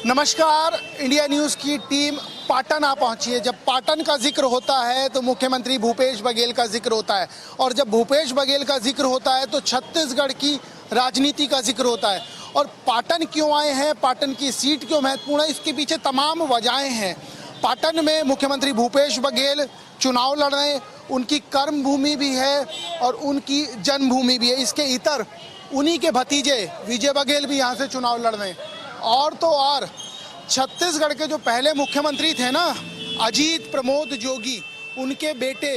नमस्कार। India news की team Patan आ पहुंची है। जब पाटन का जिक्र होता है तो मुख्यमंत्री भूपेश बघेल का जिक्र होता है, और जब भूपेश बघेल का जिक्र होता है तो छत्तीसगढ़ की राजनीति का जिक्र होता है। और पाटन क्यों आए हैं, पाटन की सीट क्यों महत्वपूर्ण है, इसके पीछे तमाम वजहें हैं। पाटन में मुख्यमंत्री भूपेश बघेल चुनाव लड़ रहे हैं, उनकी कर्म भूमि भी है और उनकी जन्मभूमि भी है। इसके इतर उन्हीं के भतीजे विजय बघेल भी यहाँ से चुनाव लड़ रहे हैं। और तो और छत्तीसगढ़ के जो पहले मुख्यमंत्री थे ना, अजीत प्रमोद जोगी, उनके बेटे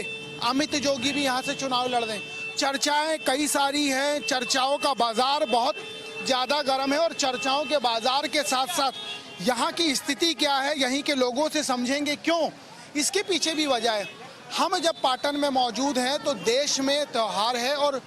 अमित जोगी भी यहाँ से चुनाव लड़ रहे हैं। चर्चाएं कई सारी हैं, चर्चाओं का बाजार बहुत ज़्यादा गर्म है। और चर्चाओं के बाजार के साथ साथ यहाँ की स्थिति क्या है, यहीं के लोगों से समझेंगे क्यों, इसके पीछे भी वजह है। हम जब पाटन में मौजूद हैं तो देश में त्यौहार है और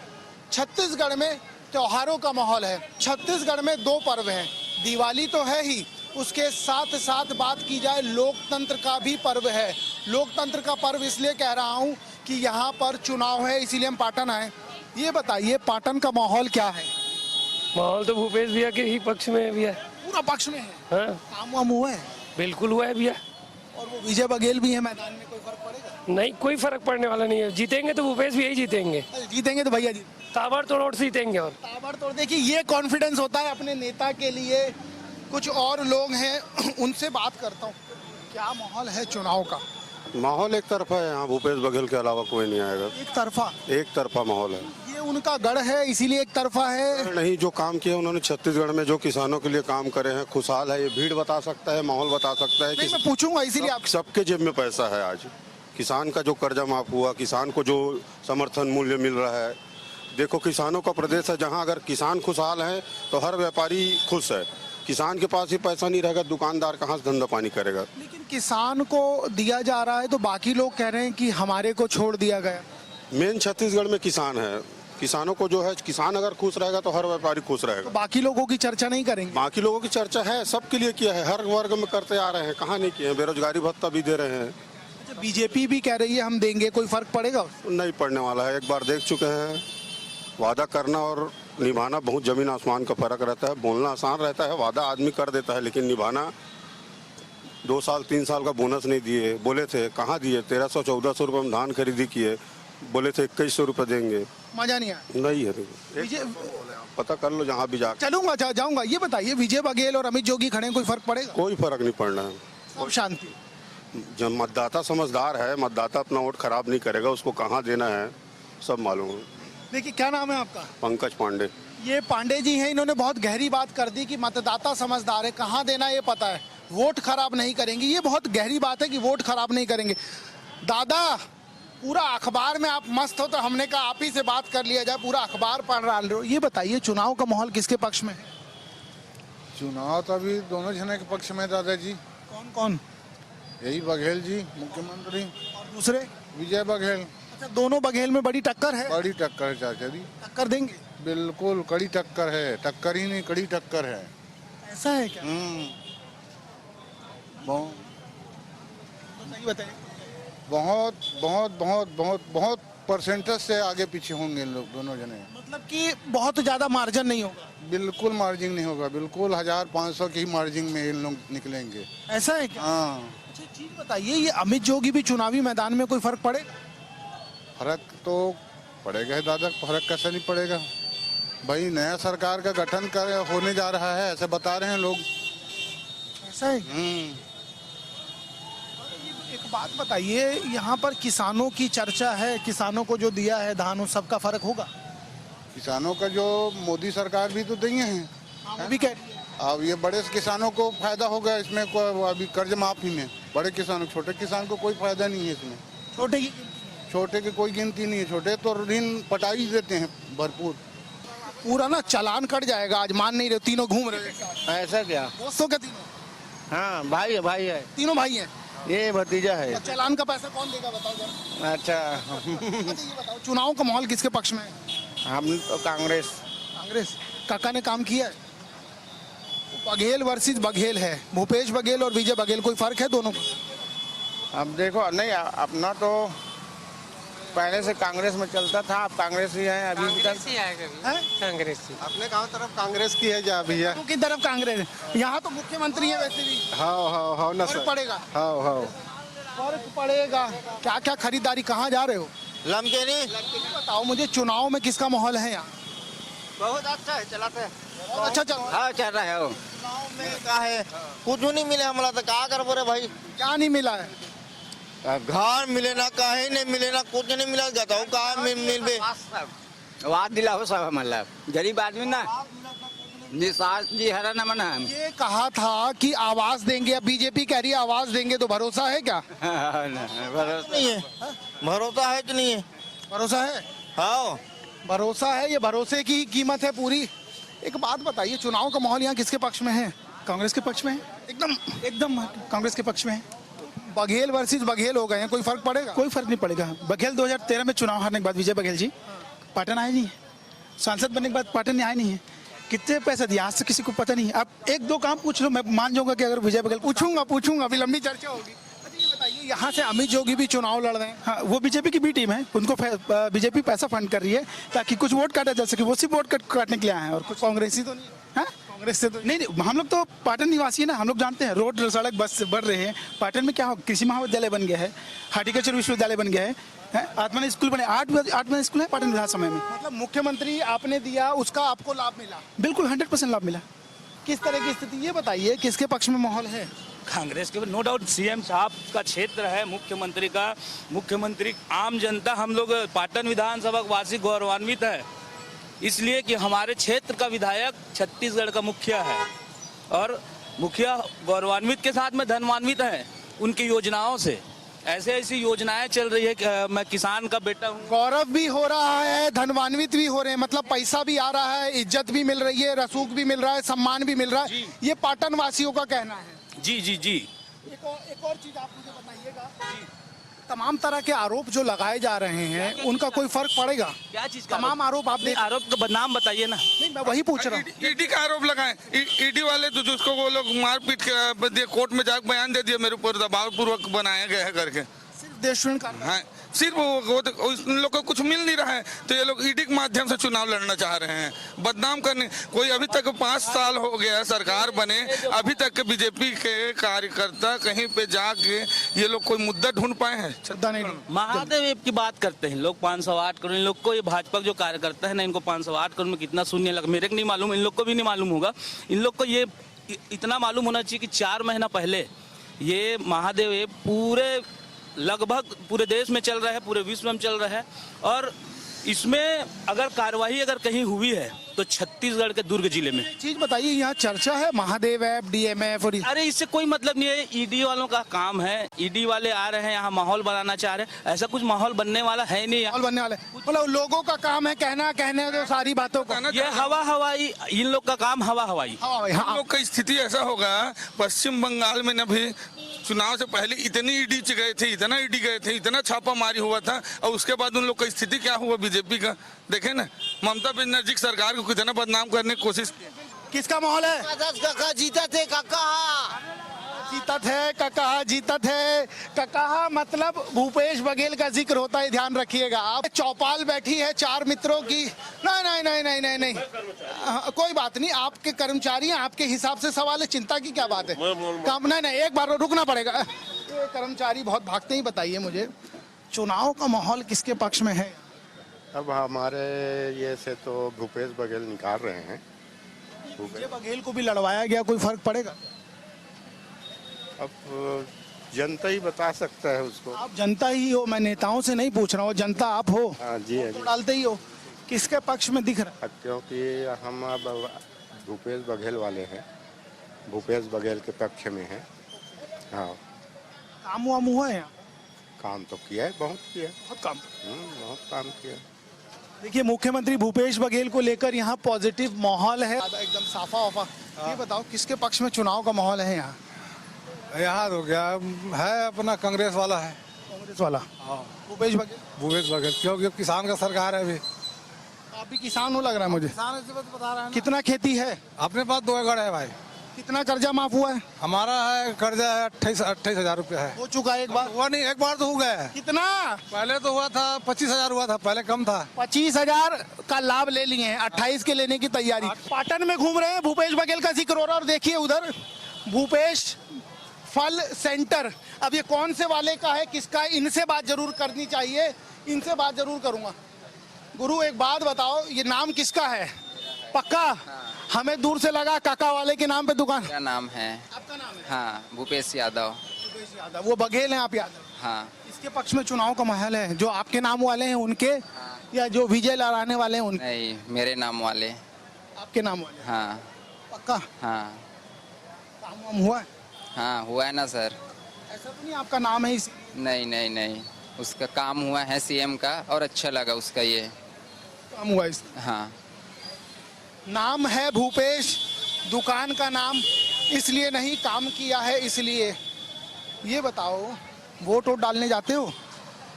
छत्तीसगढ़ में त्योहारों का माहौल है। छत्तीसगढ़ में दो पर्व हैं, दिवाली तो है ही, उसके साथ साथ बात की जाए लोकतंत्र का भी पर्व है। लोकतंत्र का पर्व इसलिए कह रहा हूँ कि यहाँ पर चुनाव है, इसीलिए हम पाटन आए। ये बताइए पाटन का माहौल क्या है? माहौल तो भूपेश भैया के ही पक्ष में भी है। पूरा पक्ष में है। हाँ, काम वाम हुआ है? बिल्कुल हुआ है भैया। और वो विजय बघेल भी है मैदान में, कोई फर्क पड़ेगा? नहीं, कोई फर्क पड़ने वाला नहीं है। जीतेंगे तो भूपेश भैया ही जीतेंगे, जीतेंगे तो भैया जी ताबड़तोड़ जीतेंगे। और ताबड़तोड़। देखिए ये कॉन्फिडेंस होता है अपने नेता के लिए। कुछ और लोग हैं, उनसे बात करता हूँ। क्या माहौल है चुनाव का? माहौल एक तरफा है, यहाँ भूपेश बघेल के अलावा कोई नहीं आएगा। एक तरफा माहौल है। ये उनका गढ़ है इसीलिए एक तरफा है? नहीं, जो काम किया उन्होंने छत्तीसगढ़ में, जो किसानों के लिए काम करे हैं, खुशहाल है। ये भीड़ बता सकता है, माहौल बता सकता है कि मैं पूछूंगा इसीलिए आप। सबके जेब में पैसा है। आज किसान का जो कर्जा माफ हुआ, किसान को जो समर्थन मूल्य मिल रहा है। देखो, किसानों का प्रदेश है, जहाँ अगर किसान खुशहाल है तो हर व्यापारी खुश है। किसान के पास ही पैसा नहीं रहेगा, दुकानदार कहाँ से धंधा पानी करेगा? लेकिन किसान को दिया जा रहा है तो बाकी लोग कह रहे हैं कि हमारे को छोड़ दिया गया। मेन छत्तीसगढ़ में किसान है। किसानों को जो है, किसान अगर खुश रहेगा तो हर व्यापारी खुश रहेगा। तो बाकी लोगों की चर्चा नहीं करेंगे? बाकी लोगों की चर्चा है, सबके लिए किया है, हर वर्ग में करते आ रहे हैं। कहाँ नहीं किए हैं? बेरोजगारी भत्ता भी दे रहे हैं। अच्छा, बीजेपी भी कह रही है हम देंगे, कोई फर्क पड़ेगा? नहीं पड़ने वाला है। एक बार देख चुके हैं, वादा करना और निभाना बहुत जमीन आसमान का फर्क रहता है। बोलना आसान रहता है, वादा आदमी कर देता है, लेकिन निभाना। 2 साल 3 साल का बोनस नहीं दिए, बोले थे, कहाँ दिए? 1300-1400 रुपये में धान खरीदी किए, बोले थे 2100 रुपये देंगे। मजा नहीं आया? नहीं है। पता कर लो जहाँ भी जाकर। चलूंगा, जाऊंगा। ये बताइए विजय बघेल और अमित जोगी खड़े हैं, कोई फर्क पड़ेगा? कोई फर्क नहीं पड़ना है। सब शांति। जब मतदाता समझदार है, मतदाता अपना वोट खराब नहीं करेगा, उसको कहाँ देना है सब मालूम है। देखिए, क्या नाम है आपका? पंकज पांडे। ये पांडे जी हैं, इन्होंने बहुत गहरी बात कर दी कि मतदाता समझदार है, कहाँ देना ये पता है, वोट खराब नहीं करेंगे। ये बहुत गहरी बात है कि वोट खराब नहीं करेंगे। दादा, पूरा अखबार में आप मस्त हो तो हमने कहा आप ही से बात कर लिया जाए, पूरा अखबार पढ़ रहा हो। ये बताइए चुनाव का माहौल किसके पक्ष में है? चुनाव तो अभी दोनों जने के पक्ष में दादाजी। कौन कौन? यही बघेल जी मुख्यमंत्री, और दूसरे? विजय बघेल। अच्छा, दोनों बघेल में बड़ी टक्कर है? बड़ी टक्कर है चाचा जी। टक्कर देंगे? बिल्कुल कड़ी टक्कर है, टक्कर ही नहीं कड़ी टक्कर है। ऐसा है क्या? बहुत सही बताइए। बहुत बहुत बहुत बहुत बहुत परसेंटेज से आगे पीछे होंगे लोग दोनों जने। मतलब कि बहुत ज्यादा मार्जिन नहीं होगा? बिल्कुल मार्जिन नहीं होगा, बिल्कुल 1500 की मार्जिन में इन लोग निकलेंगे। ऐसा है क्या? हाँ। अच्छा, चीज बताइए, ये अमित जोगी भी चुनावी मैदान में, कोई फर्क पड़ेगा? फर्क तो पड़ेगा दादा, फर्क कैसे नहीं पड़ेगा भाई? नया सरकार का गठन कर होने जा रहा है, ऐसे बता रहे हैं लोग। ऐसा है? एक बात बताइए, यहाँ पर किसानों की चर्चा है, किसानों को जो दिया है धान, उस सबका फर्क होगा? किसानों का जो मोदी सरकार भी तो दिए हैं। वो भी कह रही है। अब ये बड़े किसानों को फायदा होगा इसमें, अभी कर्ज माफी में। बड़े किसानों, छोटे किसान को कोई फायदा नहीं है इसमें। छोटे की कोई गिनती नहीं है, छोटे तो ऋण पटाई देते हैं भरपूर। पूरा ना चालान कट जाएगा। आज मान नहीं रहे, तीनों घूम रहे हैं। ऐसा क्या? दोस्तों के तीनों? हाँ, भाई है। तीनों भाई हैं? ये भतीजा है। तो चालान का पैसा कौन देगा बताओ जरा? अच्छा। ये बताओ, चुनाव का माहौल किसके पक्ष में है? हम तो कांग्रेस। कांग्रेस। काका ने काम किया है? बघेल वर्सेस बघेल है, भूपेश बघेल और विजय बघेल, कोई फर्क है दोनों को? अब देखो, नहीं अपना तो पहले से कांग्रेस में चलता था, अब कांग्रेस ही है अभी भी तक। हैं? कांग्रेस से अपने गांव तरफ कांग्रेस की है जा भैया। तो की तरफ कांग्रेस है। यहाँ तो मुख्यमंत्री है वैसे भी। हाँ ना फर्क पड़ेगा। हाँ फर्क पड़ेगा। क्या क्या खरीदारी, कहाँ जा रहे हो? लमकेनी बताओ मुझे, चुनाव में किसका माहौल है यहाँ? बहुत अच्छा है, चलाते हैं। बहुत अच्छा चल रहा है। हाँ चल रहा है। चुनाव में का है कुछ नहीं मिले हमारा तो क्या कर बोरे भाई। क्या नहीं मिला है? घर मिले ना, कहीं नहीं मिले ना, कुछ नहीं मिला। बताओ कहाँ मिलबे। वाद दिला हो सब मतलब गरीब आदमी ना निशास जी हरा न मना ये कहा था कि आवाज देंगे, अब बीजेपी कह रही है आवाज देंगे, तो भरोसा है क्या? नहीं है, भरोसा है कि नहीं है? भरोसा है। हाँ भरोसा है, ये भरोसे की ही कीमत है पूरी। एक बात बताइए, चुनाव का माहौल यहाँ किसके पक्ष में है? कांग्रेस के पक्ष में है। एकदम कांग्रेस के पक्ष में है। बघेल वर्सेस बघेल हो गए हैं, कोई फर्क पड़ेगा? कोई फर्क नहीं पड़ेगा। बघेल 2013 में चुनाव हारने के बाद विजय बघेल जी पाटन आए नहीं है, सांसद बनने के बाद पाटन आए नहीं है। कितने पैसे दिए आज तक किसी को पता नहीं। आप एक दो काम पूछ लो, मैं मान जाऊंगा कि अगर विजय बघेल पूछूंगा अभी लंबी चर्चा होगी। अच्छा ये बताइए, यहाँ से अमित जोगी भी चुनाव लड़ रहे हैं। हाँ, वो बीजेपी की बी टीम है, उनको बीजेपी पैसा फंड कर रही है ताकि कुछ वोट काटा जा सके। वो सिर्फ वोट काटने के लिए आए हैं और कुछ कांग्रेसी तो नहीं? हाँ? कांग्रेस से तो नहीं, हम लोग तो पाटन निवासी है ना, हम लोग जानते हैं। रोड सड़क बस से बढ़ रहे हैं। पाटन में क्या हो, कृषि महाविद्यालय बन गया है, हार्टिकल्चर विश्वविद्यालय बन गया है, आत्मा स्कूल बने, 8 स्कूल है पाटन विधानसभा में। मतलब मुख्यमंत्री आपने दिया, उसका आपको लाभ मिला? बिल्कुल 100% लाभ मिला। किस तरह की स्थिति, ये बताइए किसके पक्ष में माहौल है? कांग्रेस के नो डाउट सीएम साहब का क्षेत्र है, मुख्यमंत्री आम जनता, हम लोग पाटन विधानसभा वासी गौरवान्वित है इसलिए कि हमारे क्षेत्र का विधायक छत्तीसगढ़ का मुखिया है और मुखिया गौरवान्वित के साथ में धनवान्वित है उनकी योजनाओं से। ऐसी योजनाएं चल रही है कि मैं किसान का बेटा हूँ। गौरव भी हो रहा है, धनवान्वित भी हो रहे हैं, मतलब पैसा भी आ रहा है, इज्जत भी मिल रही है, रसूख भी मिल रहा है, सम्मान भी मिल रहा है, ये पाटन वासियों का कहना है। जी। एक और चीज आप मुझे बताइएगा, तमाम तरह के आरोप जो लगाए जा रहे हैं उनका कोई फर्क पड़ेगा? क्या चीज का तमाम आरोप आप देख, आरोप का बदनाम बताइए ना। नहीं मैं वही पूछ रहा हूँ। ईडी का आरोप लगाए, ईडी वाले तो जिसको वो लोग मारपीट के कोर्ट में जाकर बयान दे दिया मेरे ऊपर दबाव पूर्वक बनाया गया है करके। सिर्फ देशद्रोह का हाँ, सिर्फ वो इन लोग को कुछ मिल नहीं रहा है तो ये लोग ईडी के माध्यम से चुनाव लड़ना चाह रहे हैं, बदनाम करने। कोई अभी तक 5 साल हो गया सरकार बने, अभी तक बीजेपी के कार्यकर्ता कहीं पे जाके ये लोग कोई मुद्दा ढूंढ पाए हैं? श्रद्धा नहीं। महादेव की बात करते हैं लोग 508 करोड़, इन लोग को ये भाजपा जो कार्यकर्ता है ना, इनको 508 करोड़ में कितना शून्य लगा मेरे को नहीं मालूम, इन लोग को भी नहीं मालूम होगा। इन लोग को ये इतना मालूम होना चाहिए कि 4 महीना पहले ये महादेव ये लगभग पूरे देश में चल रहा है, पूरे विश्व में चल रहा है और इसमें अगर कार्रवाई अगर कहीं हुई है तो छत्तीसगढ़ के दुर्ग जिले में। चीज बताइए, यहाँ चर्चा है महादेव ऐप, डीएमएफ और अरे इससे कोई मतलब नहीं है, ईडी वालों का काम है। ईडी वाले आ रहे हैं यहाँ माहौल बनाना चाह रहे हैं, ऐसा कुछ माहौल बनने वाला है नहीं। माहौल बनने वाले मतलब लोगों का काम है कहने दो सारी बातों को। ये हवा हवाई, इन लोग का काम हवा हवाई। हम लोग का स्थिति ऐसा होगा, पश्चिम बंगाल में न भी चुनाव से पहले इतनी ईडी गए थे, इतना छापा मारी हुआ था और उसके बाद उन लोग का स्थिति क्या हुआ बीजेपी का देखे ना। ममता बनर्जी की सरकार को कितना बदनाम करने की कोशिश की। किसका माहौल है? काका जीता थे, जीता थे कका मतलब भूपेश बघेल का जिक्र होता है, ध्यान रखिएगा आप। चौपाल बैठी है 4 मित्रों की। नहीं, कोई बात नहीं, आपके कर्मचारी हैं, आपके हिसाब से सवाल है, चिंता की क्या बात है? काम नहीं, एक बार रुकना पड़ेगा। ये कर्मचारी बहुत भागते ही, बताइए मुझे चुनाव का माहौल किसके पक्ष में है? अब हमारे ये से तो भूपेश बघेल निकाल रहे हैं। भूपेश बघेल को भी लड़वाया गया, कोई फर्क पड़ेगा? अब जनता ही बता सकता है उसको। आप जनता ही हो, मैं नेताओं से नहीं पूछ रहा हूँ, जनता आप हो। हाँ जी, तो डालते ही हो, किसके पक्ष में दिख रहा है? क्योंकि हम अब भूपेश बघेल वाले हैं, भूपेश बघेल के पक्ष में हैं। हाँ, काम वाम हुआ है यहाँ? काम तो किया है, बहुत किया, बहुत काम। बहुत काम किया। देखिए मुख्यमंत्री भूपेश बघेल को लेकर यहाँ पॉजिटिव माहौल है, एकदम साफा वाफा। ये बताओ किसके पक्ष में चुनाव का माहौल है यहाँ? यहाँ हो गया है अपना कांग्रेस वाला है, कांग्रेस वाला। भूपेश बघेल क्योंकि किसान का सरकार है। अभी आप भी किसान हो लग रहा है मुझे। किसान ऐसे बता रहा है कितना खेती है? अपने पास 2 एकड़ है भाई। कितना कर्जा माफ हुआ है? हमारा है कर्जा है 28,000 रुपया है। हो चुका है एक बार? हुआ नहीं, एक बार तो हो गया है। कितना? पहले तो हुआ था 25,000 हुआ था, पहले कम था। 25,000 का लाभ ले लिए हैं, 28 के लेने की तैयारी। पाटन में घूम रहे हैं, भूपेश बघेल का जिक्र हो रहा है और देखिए उधर भूपेश फल सेंटर। अब ये कौन से वाले का है, किसका है, इनसे बात जरूर करनी चाहिए, इनसे बात जरूर करूंगा। गुरु एक बात बताओ, ये नाम किसका है? पक्का? हमें दूर से लगा काका वाले के नाम पे दुकान। क्या नाम है? आपका नाम है? हाँ, भूपेश यादव। भूपेश यादव। वो बघेल हैं आप यादव? हाँ। इसके पक्ष में चुनाव का माहौल है, जो आपके नाम वाले हैं उनके, या जो विजय लहराने वाले हैं उनके? नहीं, मेरे नाम वाले। आपके नाम वाले? हाँ। पक्का? हाँ। काम वाम हुआ है? हाँ, हुआ है ना सर। ऐसा तो नहीं आपका नाम है इसीलिए? नहीं नहीं नहीं, उसका काम हुआ है सीएम का, और अच्छा लगा उसका ये काम हुआ इसलिए? हाँ। नाम है भूपेश, दुकान का नाम इसलिए नहीं, काम किया है इसलिए। ये बताओ, वोट डालने जाते हो?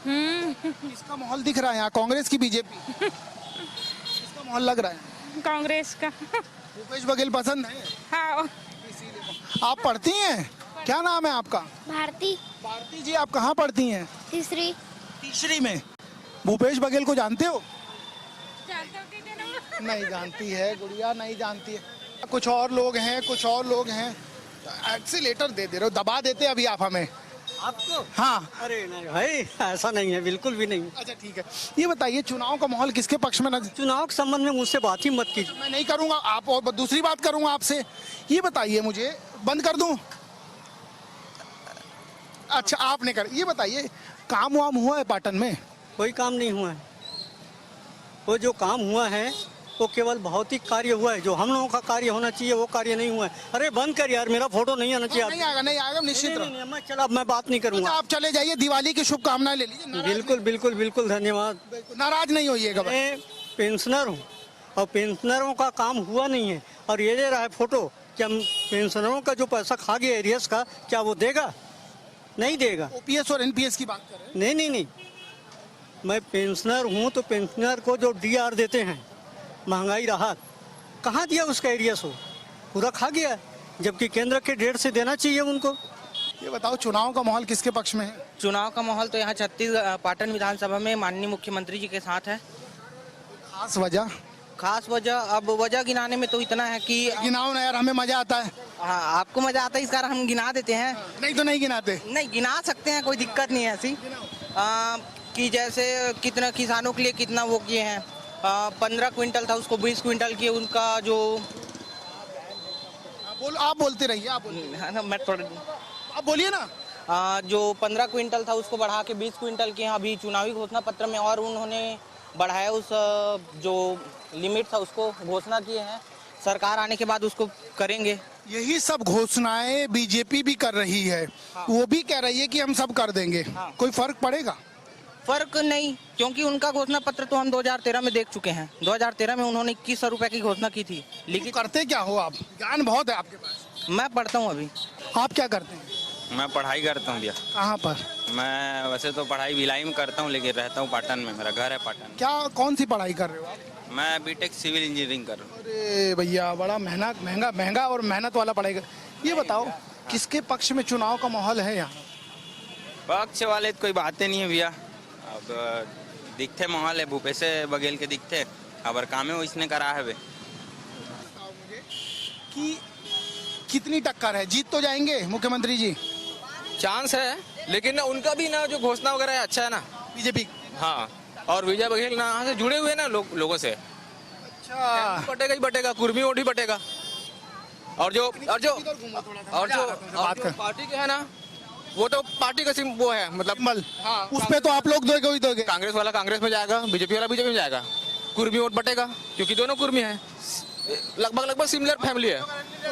किसका माहौल दिख रहा है यहाँ, कांग्रेस की बीजेपी? किसका माहौल लग रहा है? कांग्रेस का। भूपेश बघेल पसंद है? हाँ। आप पढ़ती हैं? क्या नाम है आपका? भारती। भारती जी, आप कहाँ पढ़ती हैं? तीसरी। तीसरी में। भूपेश बघेल को जानते हो? नहीं जानती है गुड़िया, नहीं जानती है। कुछ और लोग हैं, कुछ और लोग हैं। एक्सीलेटर दे रहे हो, दबा देते अभी आप हमें। आपको? हाँ। अरे नहीं भाई, ऐसा नहीं है, बिल्कुल भी नहीं। अच्छा ठीक है, ये बताइए चुनाव का माहौल किसके पक्ष में नजर? चुनाव के संबंध में मुझसे बात ही मत कीजिए। मैं नहीं करूंगा, आप और दूसरी बात करूंगा आपसे। ये बताइए मुझे, बंद कर दूं? अच्छा आपने कर, ये बताइए काम वाम हुआ है पाटन में? कोई काम नहीं हुआ है। वो जो काम हुआ है वो केवल भौतिक कार्य हुआ है, जो हम लोगों का कार्य होना चाहिए वो कार्य नहीं हुआ है। अरे बंद कर यार, मेरा फोटो नहीं आना चाहिए। नहीं आएगा, नहीं आएगा, निश्चित रहो। नहीं, मैं चला, मैं बात नहीं करूंगा। आप चले जाइए, दिवाली की शुभकामनाएं ले लीजिए। बिल्कुल बिल्कुल बिल्कुल, धन्यवाद। नाराज नहीं होइएगा। मैं पेंशनर हूँ और पेंशनरों का काम हुआ नहीं है, और ये ले रहा है फोटो। क्या पेंशनरों का जो पैसा खा गया एरियस का, क्या वो देगा? नहीं देगा। ओपीएस और एनपीएस की बात कर रहे हैं? नहीं नहीं नहीं, मैं पेंशनर हूँ, तो पेंशनर को जो डीआर देते हैं, महंगाई राहत, कहाँ दिया उसका एरियस? हो पूरा खा गया, जबकि केंद्र के 1.5 से देना चाहिए उनको। ये बताओ चुनाव का माहौल किसके पक्ष में है? चुनाव का माहौल तो यहाँ पाटन विधानसभा में माननीय मुख्यमंत्री जी के साथ है। खास वजह? खास वजह, अब वजह गिनाने में तो इतना है कि गिनाओ ना यार, हमें मजा आता है। हाँ, आपको मजा आता है, इस कारण हम गिना देते हैं। नहीं तो नहीं गिनाते? नहीं, गिना सकते हैं, कोई दिक्कत नहीं है ऐसी। कि जैसे कितना किसानों के लिए कितना वो किए हैं। 15 क्विंटल था, उसको 20 क्विंटल किए। उनका जो आप बोलते रहिए, आप बोलिए। मैं थोड़ा, आप बोलिए ना। जो 15 क्विंटल था उसको बढ़ा के 20 क्विंटल किए हैं अभी चुनावी घोषणा पत्र में, और उन्होंने बढ़ाया उस जो लिमिट था उसको घोषणा किए हैं। सरकार आने के बाद उसको करेंगे। यही सब घोषणाएं बीजेपी भी कर रही है। हाँ। वो भी कह रही है कि हम सब कर देंगे। हाँ। कोई फर्क पड़ेगा? फर्क नहीं, क्योंकि उनका घोषणा पत्र तो हम 2013 में देख चुके हैं। 2013 में उन्होंने 2100 रुपए की घोषणा की थी। लेकिन करते क्या हो आप? ज्ञान बहुत है आपके पास। मैं पढ़ता हूँ अभी। आप क्या करते हैं? मैं पढ़ाई करता हूँ भैया। कहाँ पर? मैं वैसे तो पढ़ाई भिलाई में करता हूँ, लेकिन रहता हूँ पाटन में, मेरा घर है पाटन। क्या, कौन सी पढ़ाई कर रहे हो आप? मैं बीटेक सिविल इंजीनियरिंग कर रहा हूँ। अरे भैया, बड़ा महंगा और मेहनत वाला पढ़ाई कर। ये बताओ किसके पक्ष में चुनाव का माहौल है यहाँ? पक्ष वाले तो कोई बातें नहीं है भैया। अब दिखते माहौल है भूपेश बघेल के दिखते, अगर काम है इसने करा है वे। कि कितनी टक्कर है, जीत तो जाएंगे मुख्यमंत्री जी? चांस है, लेकिन उनका भी ना जो घोषणा वगैरह है अच्छा है ना, बीजेपी। हाँ, और विजय बघेल ना से जुड़े हुए ना लोगों से। अच्छा, बटेगा ही बटेगा, कुर्मी वोट ही बटेगा। और जो पार्टी के है ना, वो तो पार्टी का वो है, मतलब हाँ, उस पे तो आप लोग दोगे ही दोगे। कांग्रेस वाला कांग्रेस में जाएगा, बीजेपी वाला बीजेपी में जाएगा, कुर्मी वोट बटेगा, क्योंकि दोनों कुर्मी है, लगभग सिमिलर फैमिली है।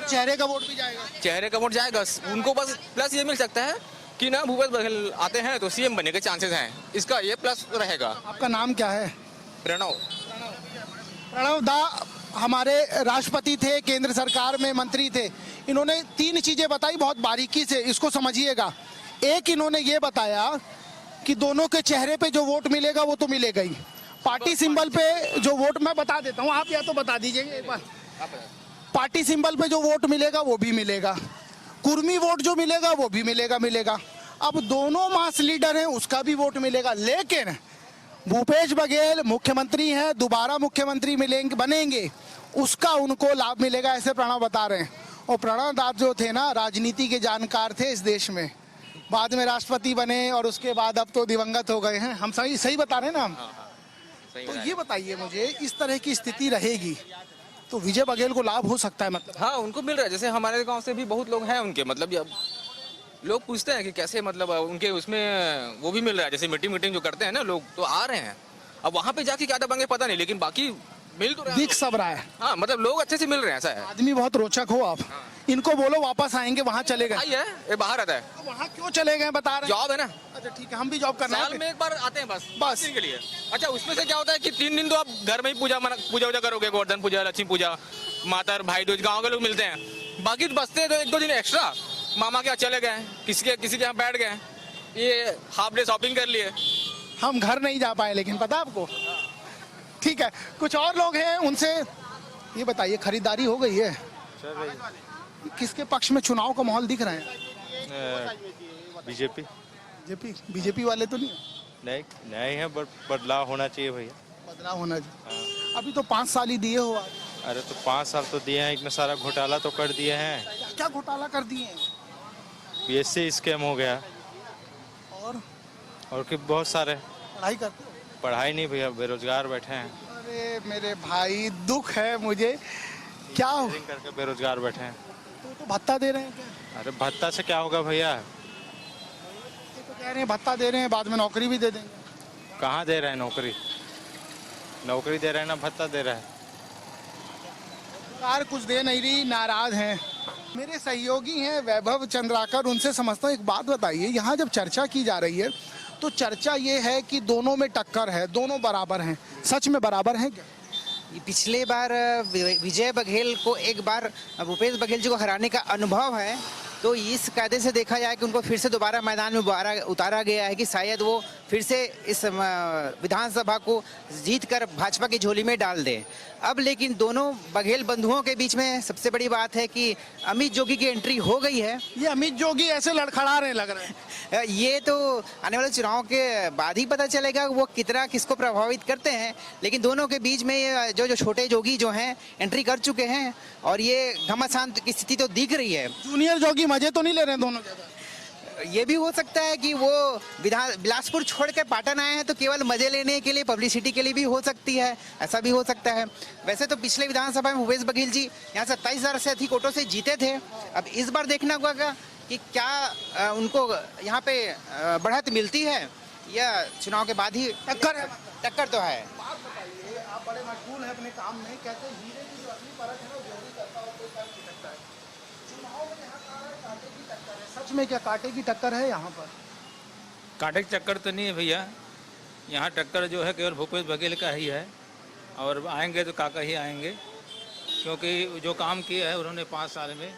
चेहरे का वोट भी जाएगा? चेहरे का वोट जाएगा उनको। बस प्लस ये मिल सकता है कि ना भूपेश बघेल आते हैं तो सीएम बनने के चांसेस हैं, इसका ये प्लस रहेगा। आपका नाम क्या है? प्रणव। प्रणव दा हमारे राष्ट्रपति थे, केंद्र सरकार में मंत्री थे। इन्होंने 3 चीजें बताई बहुत बारीकी से, इसको समझिएगा। एक, इन्होंने ये बताया कि दोनों के चेहरे पे जो वोट मिलेगा वो तो मिलेगा ही, पार्टी सिंबल पे जो वोट, मैं बता देता हूँ, आप या तो बता दीजिए एक बार। पार्टी सिंबल पे जो वोट मिलेगा वो भी मिलेगा, कुर्मी वोट जो मिलेगा वो भी मिलेगा। अब दोनों मास लीडर हैं, उसका भी वोट मिलेगा। लेकिन भूपेश बघेल मुख्यमंत्री हैं, दोबारा मुख्यमंत्री बनेंगे, उसका उनको लाभ मिलेगा, ऐसे प्रणव बता रहे हैं। और प्रणव दास जो थे ना, राजनीति के जानकार थे इस देश में, बाद में राष्ट्रपति बने और उसके बाद अब तो दिवंगत हो गए हैं। हम सही बता रहे हैं ना हम? तो ये बताइए मुझे, इस तरह की स्थिति रहेगी तो विजय बघेल को लाभ हो सकता है? मतलब हाँ, उनको मिल रहा है। जैसे हमारे गांव से भी बहुत लोग हैं उनके, मतलब लोग पूछते हैं कि कैसे, मतलब उनके उसमें वो भी मिल रहा है। जैसे मीटिंग जो करते हैं ना लोग, तो आ रहे हैं। अब वहाँ पे जाके क्या दबाएंगे पता नहीं, लेकिन बाकी मिल तो रहा है। दिख सब रहा है। हाँ, मतलब लोग अच्छे से मिल रहे हैं, ऐसा है। आदमी बहुत रोचक हो आप। इनको बोलो वापस आएंगे, वहाँ चले गए। भाई है, ये बाहर आता है। तो वहाँ क्यों चले गए बता रहे हैं? जॉब है ना। अच्छा ठीक है, हम भी जॉब करना है। साल में एक बार आते हैं बस दिन के लिए। अच्छा, उसमें से क्या होता है कि 3 दिन तो आप घर में ही पूजा करोगे, गोवर्धन पूजा, लक्ष्मी पूजा, माता भाई दूज, गाँव के लोग मिलते हैं। बाकी बचते हैं तो 1-2 दिन एक्स्ट्रा मामा के यहाँ चले गए, किसी के यहाँ बैठ गए, ये हाफ डे शॉपिंग कर लिए। हम घर नहीं जा पाए, लेकिन पता आपको। ठीक है, कुछ और लोग हैं, उनसे ये बताइए, खरीदारी हो गई है? किसके पक्ष में चुनाव का माहौल दिख रहा है? बीजेपी वाले तो नहीं है, बट बदलाव होना चाहिए भैया। बदलाव होना चाहिए। अभी तो 5 साल ही दिए हो आप। अरे तो 5 साल तो दिए हैं, इतना सारा घोटाला तो कर दिए हैं। क्या घोटाला कर दिए हैं? बीएससी स्कैम हो गया, और कि बहुत सारे। पढ़ाई करते हो? पढ़ाई नहीं भैया, बेरोजगार बैठे हैं। अरे मेरे भाई, दुख है मुझे। क्या करके बेरोजगार बैठे हैं। तो भत्ता दे रहे हैं क्या? अरे भत्ता से क्या होगा भैया? तो कह रहे हैं भत्ता दे रहे हैं, बाद में नौकरी भी दे देंगे। कहाँ दे रहे हैं नौकरी? नौकरी दे रहे हैं ना भत्ता दे रहा है? सरकार कुछ दे नहीं रही, नाराज हैं। मेरे सहयोगी हैं वैभव चंद्राकर, उनसे समझता हूँ। एक बात बताइए, यहाँ जब चर्चा की जा रही है तो चर्चा ये है कि दोनों में टक्कर है, दोनों बराबर हैं। सच में बराबर हैं क्या? पिछले बार विजय बघेल को एक बार भूपेश बघेल जी को हराने का अनुभव है, तो इस कायदे से देखा जाए कि उनको फिर से दोबारा मैदान में उतारा गया है कि शायद वो फिर से इस विधानसभा को जीतकर भाजपा की झोली में डाल दें। अब लेकिन दोनों बघेल बंधुओं के बीच में सबसे बड़ी बात है कि अमित जोगी की एंट्री हो गई है। ये अमित जोगी ऐसे लड़खड़ा रहे लग रहे हैं। ये तो आने वाले चुनाव के बाद ही पता चलेगा वो कितना किसको प्रभावित करते हैं। लेकिन दोनों के बीच में जो छोटे जोगी जो हैं एंट्री कर चुके हैं, और ये घमासान की स्थिति तो दिख रही है। जूनियर जोगी मजे तो नहीं ले रहे हैं दोनों ज्यादा? ये भी हो सकता है कि वो बिलासपुर छोड़ के पाटन आए हैं तो केवल मजे लेने के लिए, पब्लिसिटी के लिए भी हो सकती है, ऐसा भी हो सकता है। वैसे तो पिछले विधानसभा में भूपेश बघेल जी यहाँ 27,000 से अधिक वोटों से जीते थे। अब इस बार देखना होगा कि क्या उनको यहाँ पे बढ़त मिलती है या चुनाव के बाद ही टक्कर तो है। आप बड़े मशगूल हैं अपने काम में, कहते हैं हीरे की जो असली परख है ना, जोड़ी करता हो तो कर सकता है। चुनाव में यहाँ कांटे की टक्कर है। सच में क्या कांटे की टक्कर है यहाँ पर? कांटे की टक्कर तो नहीं है भैया, यहाँ टक्कर जो है केवल भूपेश बघेल का ही है, और आएंगे तो काका ही आएंगे, क्योंकि जो काम किया है उन्होंने 5 साल में,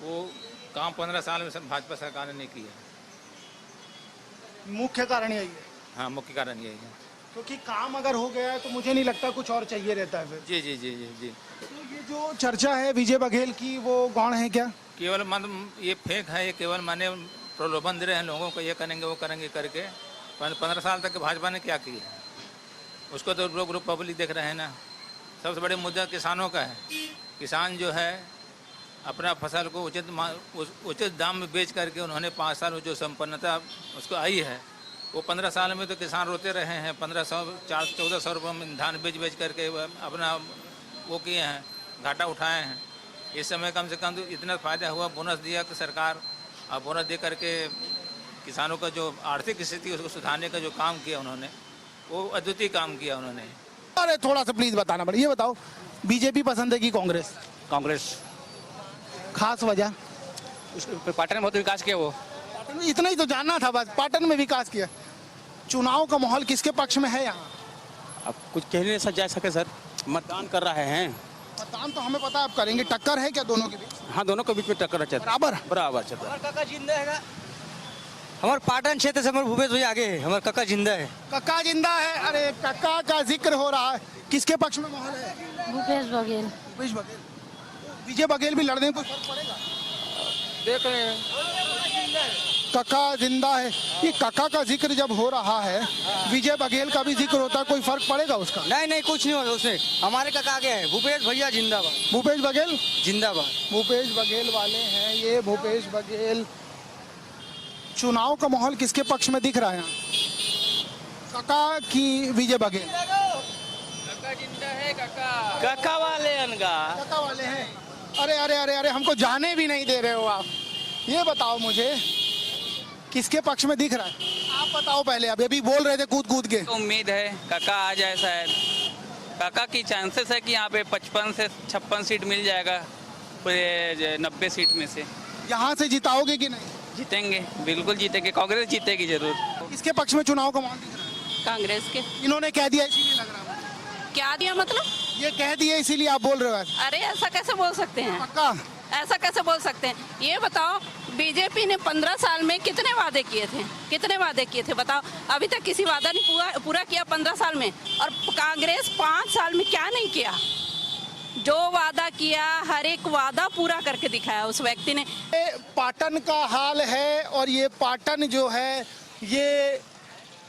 वो काम 15 साल में भाजपा सरकार ने नहीं किया। मुख्य कारण यही है? हाँ, मुख्य कारण यही है। क्योंकि काम अगर हो गया है तो मुझे नहीं लगता कुछ और चाहिए रहता है फिर। जी जी जी जी जी। तो ये जो चर्चा है विजय बघेल की, वो गौण है क्या? केवल ये फेक है, ये केवल माने प्रलोभन दे रहे हैं लोगों को, ये करेंगे वो करेंगे करके। 15 साल तक भाजपा ने क्या किया, उसको तो लोग पब्लिक देख रहे हैं ना। सबसे बड़े मुद्दा किसानों का है। किसान जो है अपना फसल को उचित दाम में बेच करके उन्होंने 5 साल में जो संपन्नता उसको आई है, वो 15 साल में तो किसान रोते रहे हैं। 1400 रुपये में धान बेच करके अपना वो किए हैं, घाटा उठाए हैं। इस समय कम से कम तो इतना फ़ायदा हुआ, बोनस दिया कि सरकार, और बोनस दे करके किसानों का जो आर्थिक स्थिति उसको सुधारने का जो काम किया उन्होंने, वो अद्वितीय काम किया उन्होंने। अरे थोड़ा सा प्लीज़ बताना पड़ेगा। ये बताओ, बीजेपी पसंद है कि कांग्रेस? कांग्रेस। खास वजह? पाटन में बहुत विकास किया वो। पाटन में इतना ही तो जानना था बस, पाटन में विकास किया। चुनाव का माहौल किसके पक्ष में है यहाँ? अब कुछ कह नहीं जा सके सर, मतदान कर रहे हैं। मतदान तो हमें पता है आप करेंगे। टक्कर है क्या दोनों के बीच? हाँ, दोनों के बीच में टक्कर है, बराबर चल रहा है। काका जिंदा है, हमारे पाटन क्षेत्र से हमारे भूपेश भाई आगे है, हमारे काका जिंदा है। काका जिंदा है? अरे काका का जिक्र हो रहा है, किसके पक्ष में माहौल है? भूपेश बघेल। भूपेश बघेल। विजय बघेल भी लड़ने में कोई फर्क पड़ेगा? देख रहे हैं। कका जिंदा है, ये कका का जिक्र जब हो रहा है, विजय बघेल का भी जिक्र होता है, कोई फर्क पड़ेगा उसका? नहीं नहीं कुछ नहीं होगा उससे, हमारे काका आगे है भूपेश भैया जिंदाबाद। भूपेश बघेल जिंदाबाद। भूपेश बघेल वाले हैं ये। भूपेश बघेल। चुनाव का माहौल किसके पक्ष में दिख रहा है यहाँ? कका की विजय बघेल? काका जिंदा है काका। कक्का वाले अनगा। कका वाले हैं। अरे अरे अरे अरे, हमको जाने भी नहीं दे रहे हो आप। ये बताओ मुझे किसके पक्ष में दिख रहा है? आप बताओ पहले, अभी बोल रहे थे कूद कूद के। उम्मीद है काका आ जाए शायद। काका की चांसेस है कि यहाँ पे 55 से 56 सीट मिल जाएगा पूरे 90 सीट में से। यहाँ से जिताओगे कि नहीं? जीतेंगे, बिल्कुल जीतेंगे, कांग्रेस जीतेगी जरूर। किसके पक्ष में चुनाव का माहौल दिख रहा है? कांग्रेस के। इन्होंने कह दिया इसीलिए लग रहा है। क्या दिया मतलब? ये कह दिया इसीलिए आप बोल रहे हो? अरे ऐसा कैसे बोल सकते हैं? पक्का? ऐसा कैसे बोल सकते हैं? ये बताओ, बीजेपी ने 15 साल में कितने वादे किए थे? कितने वादे किए थे बताओ? अभी तक किसी वादा नहीं पूरा किया 15 साल में। और कांग्रेस 5 साल में क्या नहीं किया? जो वादा किया हर एक वादा पूरा करके दिखाया उस व्यक्ति ने। ये पाटन का हाल है और ये पाटन जो है ये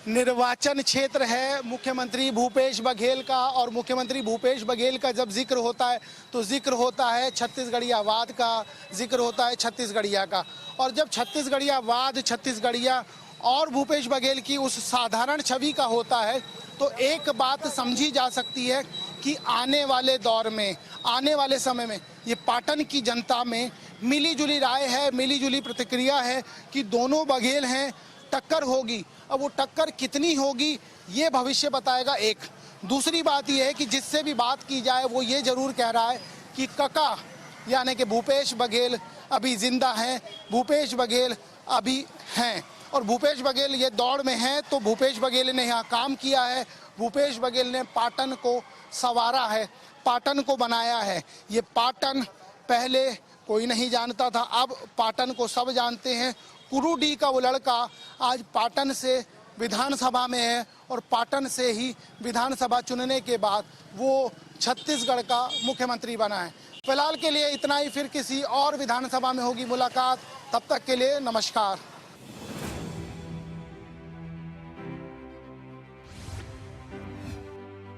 निर्वाचन क्षेत्र है मुख्यमंत्री भूपेश बघेल का। और मुख्यमंत्री भूपेश बघेल का जब जिक्र होता है तो जिक्र होता है छत्तीसगढ़ियावाद का, जिक्र होता है छत्तीसगढ़िया का। और जब छत्तीसगढ़ियावाद, छत्तीसगढ़िया और भूपेश बघेल की उस साधारण छवि का होता है तो एक बात समझी जा सकती है कि आने वाले दौर में, आने वाले समय में ये पाटन की जनता में मिली जुली राय है, मिली जुली प्रतिक्रिया है कि दोनों बघेल हैं, टक्कर होगी। अब वो टक्कर कितनी होगी ये भविष्य बताएगा। एक दूसरी बात ये है कि जिससे भी बात की जाए वो ये जरूर कह रहा है कि कका यानी कि भूपेश बघेल अभी जिंदा हैं, भूपेश बघेल अभी हैं। और भूपेश बघेल ये दौड़ में हैं तो भूपेश बघेल ने यहाँ काम किया है, भूपेश बघेल ने पाटन को संवारा है, पाटन को बनाया है। ये पाटन पहले कोई नहीं जानता था, अब पाटन को सब जानते हैं। कुरुडी का वो लड़का आज पाटन से विधानसभा में है और पाटन से ही विधानसभा चुनने के बाद वो छत्तीसगढ़ का मुख्यमंत्री बना है। फिलहाल के लिए इतना ही, फिर किसी और विधानसभा में होगी मुलाकात। तब तक के लिए नमस्कार।